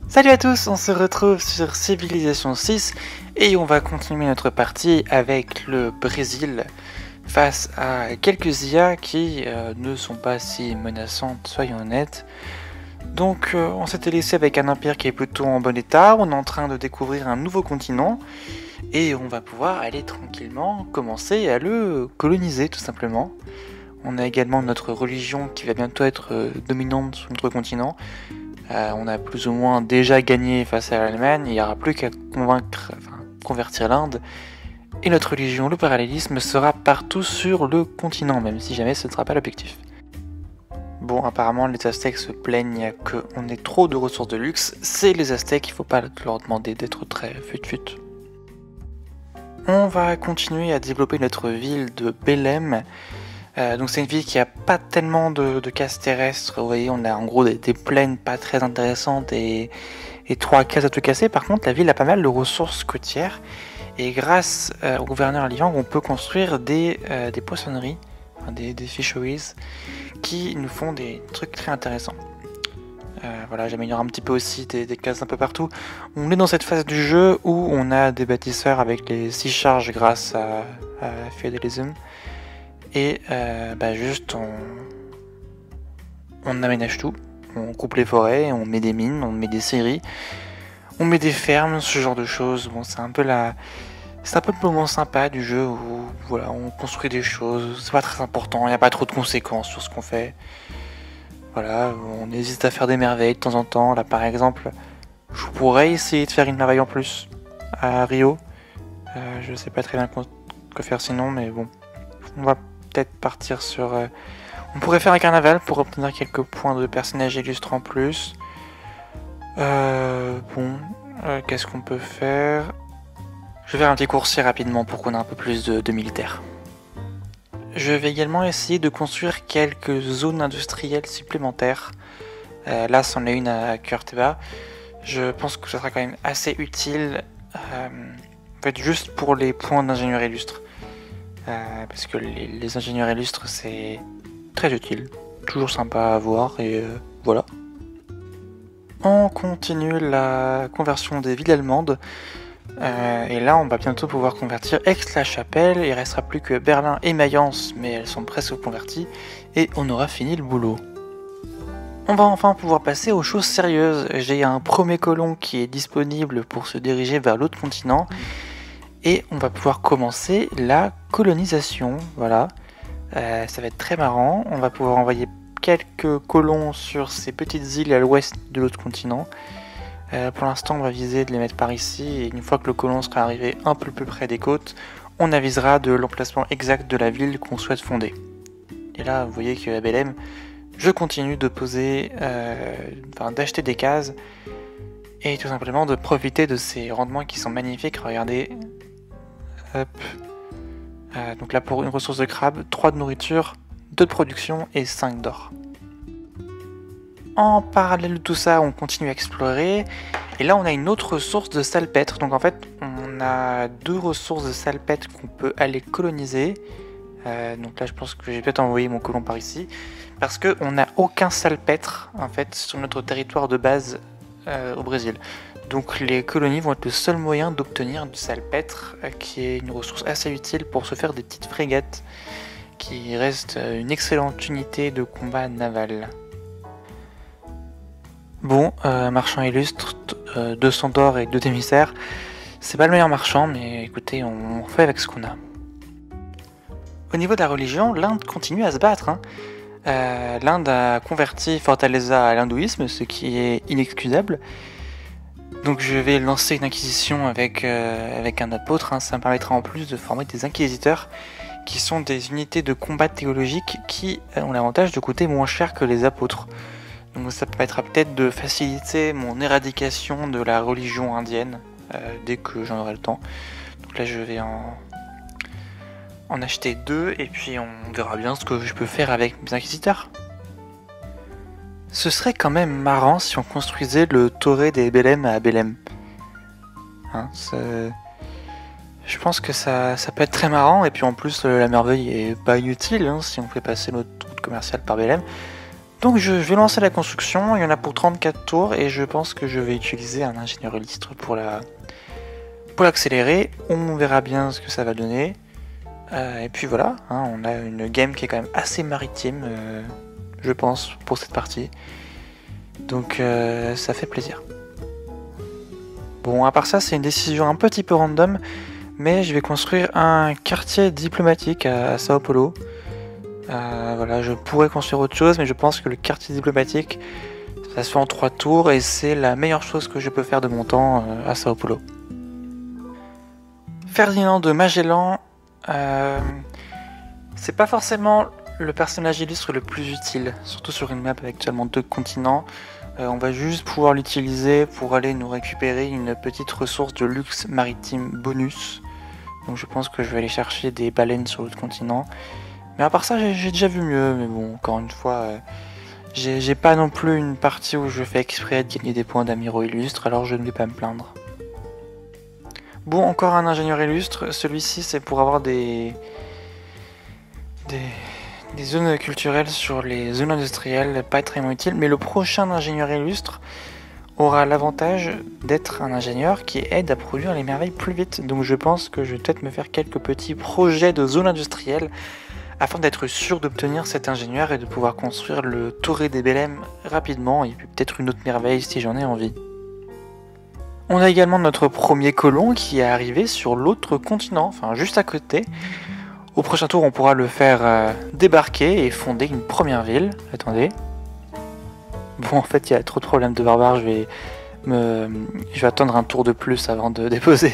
Salut à tous, on se retrouve sur Civilisation 6 et on va continuer notre partie avec le Brésil face à quelques IA qui ne sont pas si menaçantes, soyons honnêtes. Donc on s'était laissé avec un empire qui est plutôt en bon état, on est en train de découvrir un nouveau continent et on va pouvoir aller tranquillement commencer à le coloniser tout simplement. On a également notre religion qui va bientôt être dominante sur notre continent. On a plus ou moins déjà gagné face à l'Allemagne, il n'y aura plus qu'à convertir l'Inde. Et notre religion, le parallélisme, sera partout sur le continent, même si jamais ce ne sera pas l'objectif. Bon, apparemment les Aztèques se plaignent qu'on ait trop de ressources de luxe. C'est les Aztèques, il ne faut pas leur demander d'être très fut-fut. On va continuer à développer notre ville de Belém. Donc c'est une ville qui a pas tellement de cases terrestres, vous voyez, on a en gros des plaines pas très intéressantes et 3 cases à tout casser. Par contre la ville a pas mal de ressources côtières et grâce au gouverneur Liang on peut construire des poissonneries, des fisheries qui nous font des trucs très intéressants. Voilà, j'améliore un petit peu aussi des cases un peu partout. On est dans cette phase du jeu où on a des bâtisseurs avec les 6 charges grâce à Feudalism. Et juste on aménage tout, on coupe les forêts, on met des mines, on met des scieries, on met des fermes, ce genre de choses. Bon, c'est un peu le moment sympa du jeu où voilà, on construit des choses, c'est pas très important, il n'y a pas trop de conséquences sur ce qu'on fait. Voilà, on hésite à faire des merveilles de temps en temps. Là par exemple, je pourrais essayer de faire une merveille en plus à Rio. Je sais pas très bien quoi faire sinon, mais bon, on va peut-être partir sur... On pourrait faire un carnaval pour obtenir quelques points de personnages illustres en plus. Qu'est-ce qu'on peut faire? Je vais faire un petit coursier rapidement pour qu'on ait un peu plus de militaires. Je vais également essayer de construire quelques zones industrielles supplémentaires. Là, c'en est une à Curitiba. Je pense que ça sera quand même assez utile. En fait, juste pour les points d'ingénieur illustre. Parce que les ingénieurs illustres c'est très utile, toujours sympa à voir et voilà. On continue la conversion des villes allemandes et là on va bientôt pouvoir convertir Aix-la-Chapelle, il restera plus que Berlin et Mayence mais elles sont presque converties et on aura fini le boulot. On va enfin pouvoir passer aux choses sérieuses, j'ai un premier colon qui est disponible pour se diriger vers l'autre continent. Et on va pouvoir commencer la colonisation, voilà. Ça va être très marrant, on va pouvoir envoyer quelques colons sur ces petites îles à l'ouest de l'autre continent. Pour l'instant on va viser de les mettre par ici, et une fois que le colon sera arrivé un peu plus près des côtes, on avisera de l'emplacement exact de la ville qu'on souhaite fonder. Et là vous voyez qu'à Belém, je continue de poser, d'acheter des cases, et tout simplement de profiter de ces rendements qui sont magnifiques, regardez. Hop. Donc là pour une ressource de crabe, 3 de nourriture, 2 de production et 5 d'or. En parallèle de tout ça, on continue à explorer. Et là on a une autre ressource de salpêtre. Donc en fait on a 2 ressources de salpêtre qu'on peut aller coloniser. Donc là je pense que j'ai peut-être envoyé mon colon par ici. Parce qu'on n'a aucun salpêtre en fait sur notre territoire de base au Brésil. Donc les colonies vont être le seul moyen d'obtenir du salpêtre, qui est une ressource assez utile pour se faire des petites frégates, qui reste une excellente unité de combat naval. Bon, marchand illustre, 200 d'or et 2 d'émissaires, c'est pas le meilleur marchand, mais écoutez, on fait avec ce qu'on a. Au niveau de la religion, l'Inde continue à se battre. L'Inde a converti Fortaleza à l'hindouisme, ce qui est inexcusable. Donc je vais lancer une inquisition avec un apôtre, ça me permettra en plus de former des inquisiteurs qui sont des unités de combat théologique qui ont l'avantage de coûter moins cher que les apôtres. Donc ça permettra peut-être de faciliter mon éradication de la religion indienne dès que j'en aurai le temps. Donc là je vais en acheter 2 et puis on verra bien ce que je peux faire avec mes inquisiteurs. Ce serait quand même marrant si on construisait le Torre des Belém à Belém. Je pense que ça peut être très marrant, et puis en plus la merveille est pas inutile si on fait passer notre route commerciale par Belém. Donc je vais lancer la construction, il y en a pour 34 tours et je pense que je vais utiliser un ingénieur illustre pour l'accélérer. On verra bien ce que ça va donner. Et puis voilà, hein, on a une game qui est quand même assez maritime, je pense, pour cette partie. Donc ça fait plaisir. Bon, à part ça, c'est une décision un petit peu random, mais je vais construire un quartier diplomatique à Sao Paulo. Voilà, je pourrais construire autre chose, mais je pense que le quartier diplomatique, ça se fait en 3 tours et c'est la meilleure chose que je peux faire de mon temps à Sao Paulo. Ferdinand de Magellan, c'est pas forcément le personnage illustre le plus utile, surtout sur une map avec seulement 2 continents. On va juste pouvoir l'utiliser pour aller nous récupérer une petite ressource de luxe maritime bonus. Donc je pense que je vais aller chercher des baleines sur l'autre continent. Mais à part ça, j'ai déjà vu mieux, mais bon, encore une fois, j'ai pas non plus une partie où je fais exprès de gagner des points d'amiraux illustres, alors je ne vais pas me plaindre. Bon, encore un ingénieur illustre, celui-ci c'est pour avoir des zones culturelles sur les zones industrielles, pas très utile, mais le prochain ingénieur illustre aura l'avantage d'être un ingénieur qui aide à produire les merveilles plus vite, donc je pense que je vais peut-être me faire quelques petits projets de zones industrielles afin d'être sûr d'obtenir cet ingénieur et de pouvoir construire le Torre de Belém rapidement, et puis peut-être une autre merveille si j'en ai envie. On a également notre premier colon qui est arrivé sur l'autre continent, enfin juste à côté. Au prochain tour on pourra le faire débarquer et fonder une première ville. Attendez. Bon, en fait il y a trop de problèmes de barbares, je vais attendre un tour de plus avant de déposer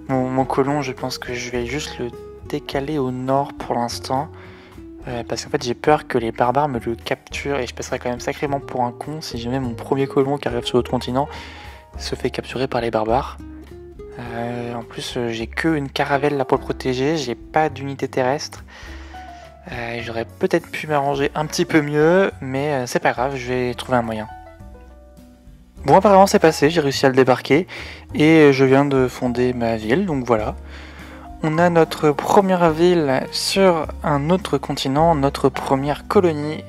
mon colon. Je pense que je vais juste le décaler au nord pour l'instant, parce qu'en fait j'ai peur que les barbares me le capturent et je passerai quand même sacrément pour un con si jamais mon premier colon qui arrive sur l'autre continent se fait capturer par les barbares. En plus j'ai que une caravelle là pour le protéger, j'ai pas d'unité terrestre. J'aurais peut-être pu m'arranger un petit peu mieux, mais c'est pas grave, je vais trouver un moyen. Bon, apparemment c'est passé, j'ai réussi à le débarquer et je viens de fonder ma ville, donc voilà. On a notre première ville sur un autre continent, notre première colonie,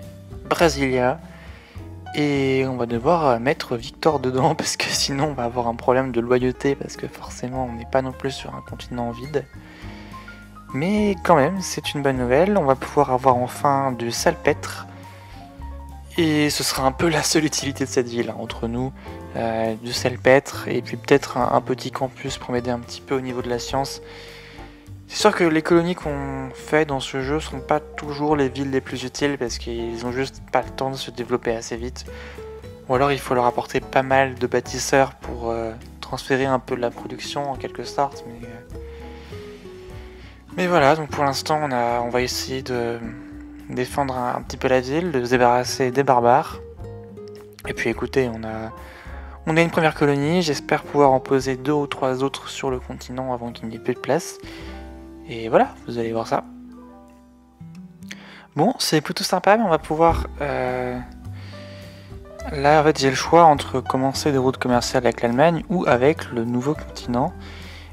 Brasilia. Et on va devoir mettre Victor dedans parce que sinon on va avoir un problème de loyauté parce que forcément on n'est pas non plus sur un continent vide. Mais quand même, c'est une bonne nouvelle, on va pouvoir avoir enfin du salpêtre. Et ce sera un peu la seule utilité de cette ville, hein, entre nous, du salpêtre et puis peut-être un petit campus pour m'aider un petit peu au niveau de la science. C'est sûr que les colonies qu'on fait dans ce jeu sont pas toujours les villes les plus utiles parce qu'ils ont juste pas le temps de se développer assez vite. Ou alors il faut leur apporter pas mal de bâtisseurs pour transférer un peu de la production en quelque sorte. Mais voilà, donc pour l'instant on va essayer de défendre un petit peu la ville, de se débarrasser des barbares. Et puis écoutez, on a une première colonie, j'espère pouvoir en poser 2 ou 3 autres sur le continent avant qu'il n'y ait plus de place. Et voilà, vous allez voir ça. Bon, c'est plutôt sympa, mais on va pouvoir... Là, en fait, j'ai le choix entre commencer des routes commerciales avec l'Allemagne ou avec le nouveau continent.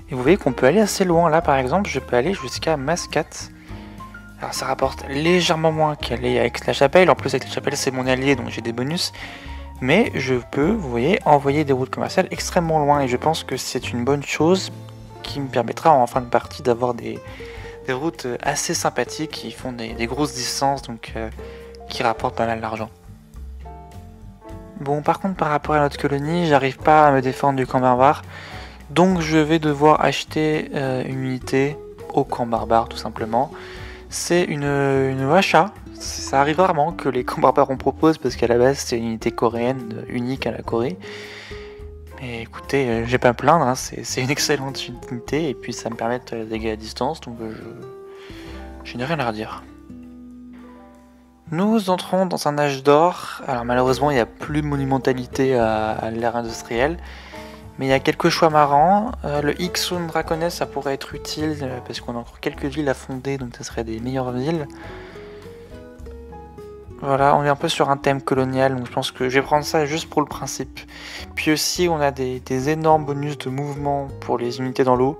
Et vous voyez qu'on peut aller assez loin. Là, par exemple, je peux aller jusqu'à Mascate. Alors, ça rapporte légèrement moins qu'aller avec Aix-la-Chapelle. En plus, Aix-la-Chapelle, c'est mon allié, donc j'ai des bonus. Mais je peux, vous voyez, envoyer des routes commerciales extrêmement loin. Et je pense que c'est une bonne chose qui me permettra en fin de partie d'avoir des routes assez sympathiques qui font des grosses distances, donc qui rapportent pas mal d'argent. Bon, par contre, par rapport à notre colonie, j'arrive pas à me défendre du camp barbare, donc je vais devoir acheter une unité au camp barbare, tout simplement. C'est une achat. Ça arrive rarement que les camps barbares on propose, parce qu'à la base c'est une unité coréenne unique à la Corée. Mais écoutez, je vais pas me plaindre, hein, c'est une excellente unité et puis ça me permet de dégâts à distance, donc je n'ai rien à redire. Nous entrons dans un âge d'or. Alors malheureusement il n'y a plus de monumentalité à l'ère industrielle, mais il y a quelques choix marrants. Le Ixun Draconès ça pourrait être utile parce qu'on a encore quelques villes à fonder, donc ça serait des meilleures villes. Voilà, on est un peu sur un thème colonial, donc je pense que je vais prendre ça juste pour le principe. Puis aussi, on a des énormes bonus de mouvement pour les unités dans l'eau.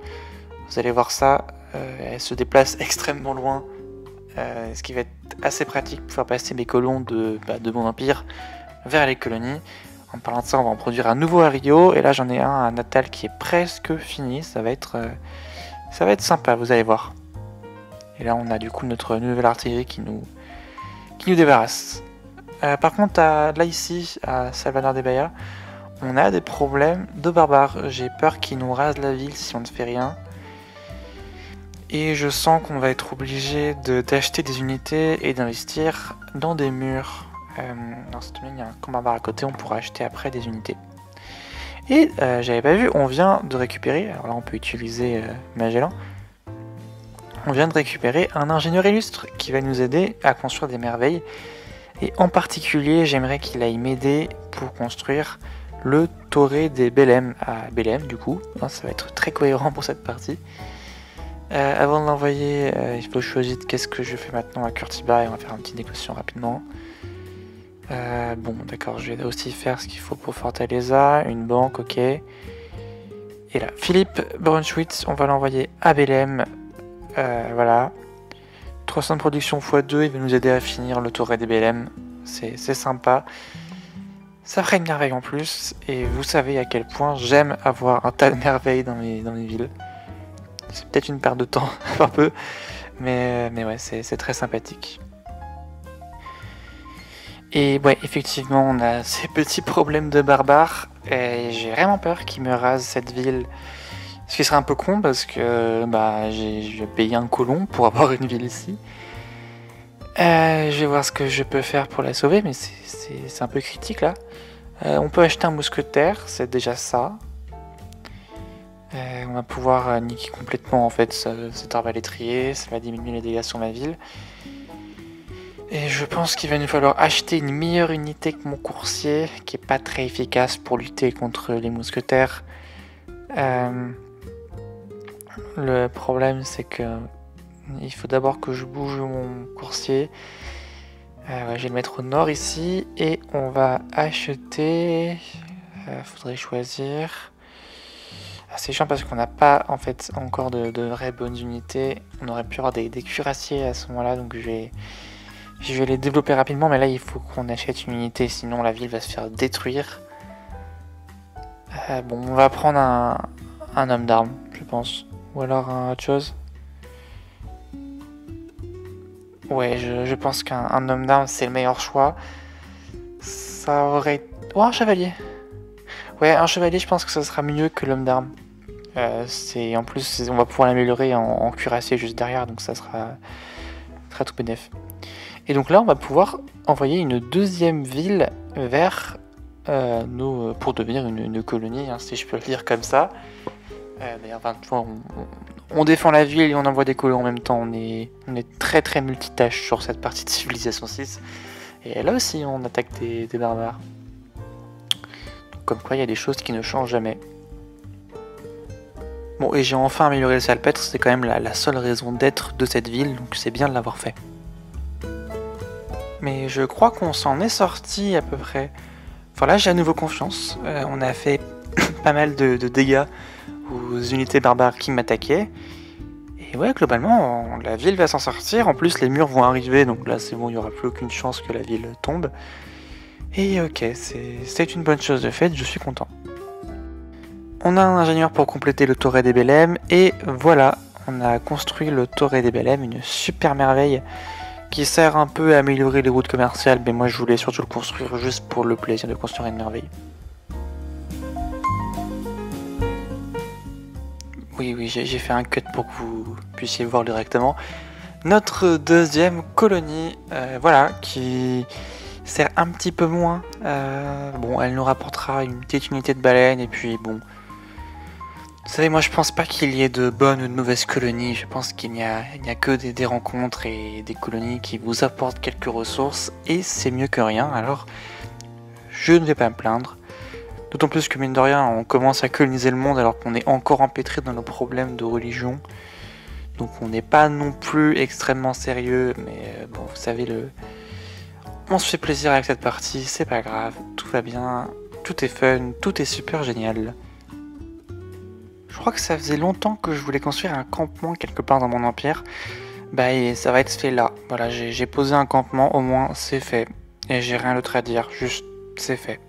Vous allez voir ça, elles se déplacent extrêmement loin ce qui va être assez pratique pour faire passer mes colons de mon empire vers les colonies. En parlant de ça, on va en produire un nouveau à Rio, et là j'en ai un à Natal qui est presque fini, ça va être sympa, vous allez voir. Et là on a du coup notre nouvelle artillerie qui nous débarrasse. Par contre, là ici, à Salvador de Bahia, on a des problèmes de barbares. J'ai peur qu'ils nous rasent la ville si on ne fait rien. Et je sens qu'on va être obligé d'acheter des unités et d'investir dans des murs. Dans cette ligne, il y a un camp barbare à côté, on pourra acheter après des unités. Et j'avais pas vu, on vient de récupérer, alors là on peut utiliser Magellan. On vient de récupérer un ingénieur illustre qui va nous aider à construire des merveilles. Et en particulier, j'aimerais qu'il aille m'aider pour construire le Torre des Belém à Belém, du coup. Ça va être très cohérent pour cette partie. Avant de l'envoyer, il faut choisir qu'est-ce que je fais maintenant à Curitiba et on va faire une petite négociation rapidement. Bon, d'accord, je vais aussi faire ce qu'il faut pour Fortaleza, une banque, ok. Et là, Philippe Brunswick, on va l'envoyer à Belém. Voilà. 300 de production x2, il va nous aider à finir le Torre des Belém. C'est sympa. Ça ferait une merveille en plus. Et vous savez à quel point j'aime avoir un tas de merveilles dans mes villes. C'est peut-être une perte de temps, un peu. Mais ouais, c'est très sympathique. Et ouais, effectivement, on a ces petits problèmes de barbares. Et j'ai vraiment peur qu'ils me rasent cette ville. Ce qui serait un peu con parce que je vais payer un colon pour avoir une ville ici. Je vais voir ce que je peux faire pour la sauver, mais c'est un peu critique là. On peut acheter un mousquetaire, c'est déjà ça. On va pouvoir niquer complètement en fait cet arbalétrier, ça va diminuer les dégâts sur ma ville. Et je pense qu'il va nous falloir acheter une meilleure unité que mon coursier, qui est pas très efficace pour lutter contre les mousquetaires. Le problème c'est que il faut d'abord que je bouge mon coursier. Je vais le mettre au nord ici et on va acheter. Faudrait choisir. C'est chiant parce qu'on n'a pas en fait encore de vraies bonnes unités. On aurait pu avoir des cuirassiers à ce moment-là, donc je vais les développer rapidement, mais là il faut qu'on achète une unité, sinon la ville va se faire détruire. Bon, on va prendre un homme d'armes, je pense. Ou alors autre chose. Ouais, je pense qu'un homme d'armes c'est le meilleur choix. Ça aurait... Oh, un chevalier. Ouais, un chevalier, je pense que ça sera mieux que l'homme d'armes. En plus, on va pouvoir l'améliorer en cuirassé juste derrière, donc ça sera très tout bénef. Et donc là, on va pouvoir envoyer une deuxième ville vers pour devenir une colonie, hein, si je peux le dire comme ça. D'ailleurs, on défend la ville et on envoie des colons en même temps. On est très très multitâche sur cette partie de Civilisation 6. Et là aussi, on attaque des barbares. Donc, comme quoi, il y a des choses qui ne changent jamais. Bon, et j'ai enfin amélioré le salpêtre. C'est quand même la seule raison d'être de cette ville, donc c'est bien de l'avoir fait. Mais je crois qu'on s'en est sorti à peu près. Enfin là, j'ai à nouveau confiance. On a fait pas mal de dégâts aux unités barbares qui m'attaquaient. Et ouais, globalement, la ville va s'en sortir. En plus, les murs vont arriver, donc là, c'est bon, il n'y aura plus aucune chance que la ville tombe. Et ok, c'est une bonne chose de fait, je suis content. On a un ingénieur pour compléter le Torre des Belém, et voilà, on a construit le Torre des Belém, une super merveille qui sert un peu à améliorer les routes commerciales, mais moi je voulais surtout le construire juste pour le plaisir de construire une merveille. Oui, j'ai fait un cut pour que vous puissiez voir directement. Notre deuxième colonie, voilà, qui sert un petit peu moins. Bon, elle nous rapportera une petite unité de baleines, et puis bon... Vous savez, moi je pense pas qu'il y ait de bonnes ou de mauvaises colonies, je pense qu'il n'y a que des rencontres et des colonies qui vous apportent quelques ressources, et c'est mieux que rien, alors je ne vais pas me plaindre. D'autant plus que mine de rien, on commence à coloniser le monde alors qu'on est encore empêtré dans nos problèmes de religion. Donc on n'est pas non plus extrêmement sérieux, mais bon, vous savez, on se fait plaisir avec cette partie, c'est pas grave, tout va bien, tout est fun, tout est super génial. Je crois que ça faisait longtemps que je voulais construire un campement quelque part dans mon empire. Bah et ça va être fait là. Voilà, j'ai posé un campement, au moins c'est fait. Et j'ai rien d'autre à dire, juste c'est fait.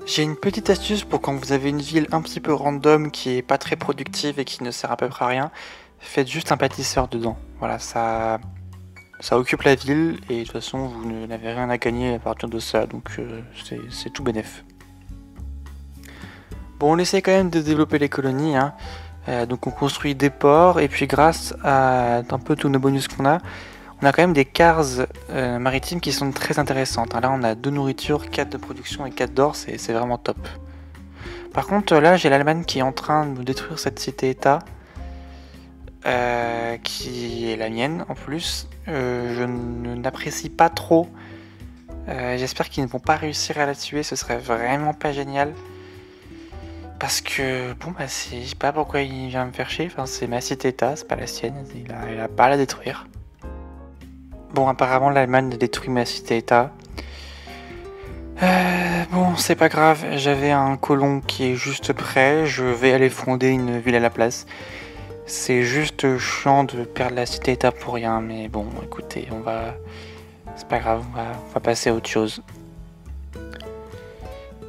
J'ai une petite astuce pour quand vous avez une ville un petit peu random qui est pas très productive et qui ne sert à peu près à rien. Faites juste un bâtisseur dedans. Voilà, ça occupe la ville et de toute façon vous n'avez rien à gagner à partir de ça, donc c'est tout bénef. Bon, on essaie quand même de développer les colonies, hein. Donc on construit des ports et puis grâce à un peu tous nos bonus qu'on a, on a quand même des cases maritimes qui sont très intéressantes. Là on a 2 nourritures, 4 de production et 4 d'or, c'est vraiment top. Par contre là j'ai l'Allemagne qui est en train de me détruire cette cité-état. Qui est la mienne en plus. Je n'apprécie pas trop. J'espère qu'ils ne vont pas réussir à la tuer, ce serait vraiment pas génial. Parce que, bon bah je sais pas pourquoi il vient me faire chier, enfin c'est ma cité-état, c'est pas la sienne, il a pas à la détruire. Bon apparemment l'Allemagne a détruit ma cité-état. Bon c'est pas grave, j'avais un colon qui est juste prêt, je vais aller fonder une ville à la place. C'est juste chiant de perdre la cité-état pour rien, mais bon écoutez, c'est pas grave, on va passer à autre chose.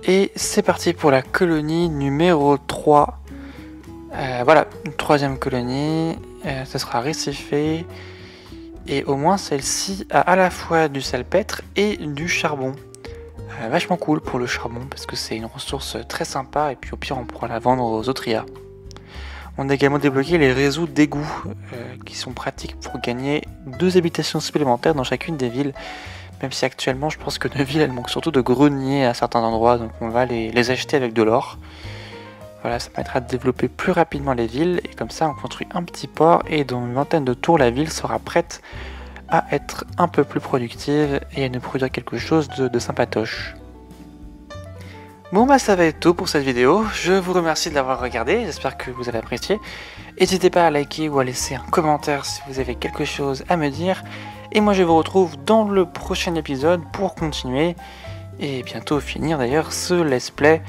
Et c'est parti pour la colonie numéro 3. Voilà, une 3e colonie. Ce sera récifé. Et au moins celle-ci a à la fois du salpêtre et du charbon. Vachement cool pour le charbon parce que c'est une ressource très sympa et puis au pire on pourra la vendre aux autres IA. On a également débloqué les réseaux d'égouts qui sont pratiques pour gagner 2 habitations supplémentaires dans chacune des villes. Même si actuellement je pense que nos villes elles manquent surtout de greniers à certains endroits, donc on va les acheter avec de l'or. Voilà, ça permettra de développer plus rapidement les villes et comme ça on construit un petit port et dans une vingtaine de tours la ville sera prête à être un peu plus productive et à nous produire quelque chose de sympatoche. Bon bah ça va être tout pour cette vidéo, je vous remercie de l'avoir regardé, j'espère que vous avez apprécié. N'hésitez pas à liker ou à laisser un commentaire si vous avez quelque chose à me dire. Et moi je vous retrouve dans le prochain épisode pour continuer et bientôt finir d'ailleurs ce let's play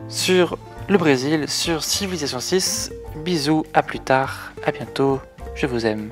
sur le Brésil, sur Civilization 6. Bisous, à plus tard, à bientôt, je vous aime.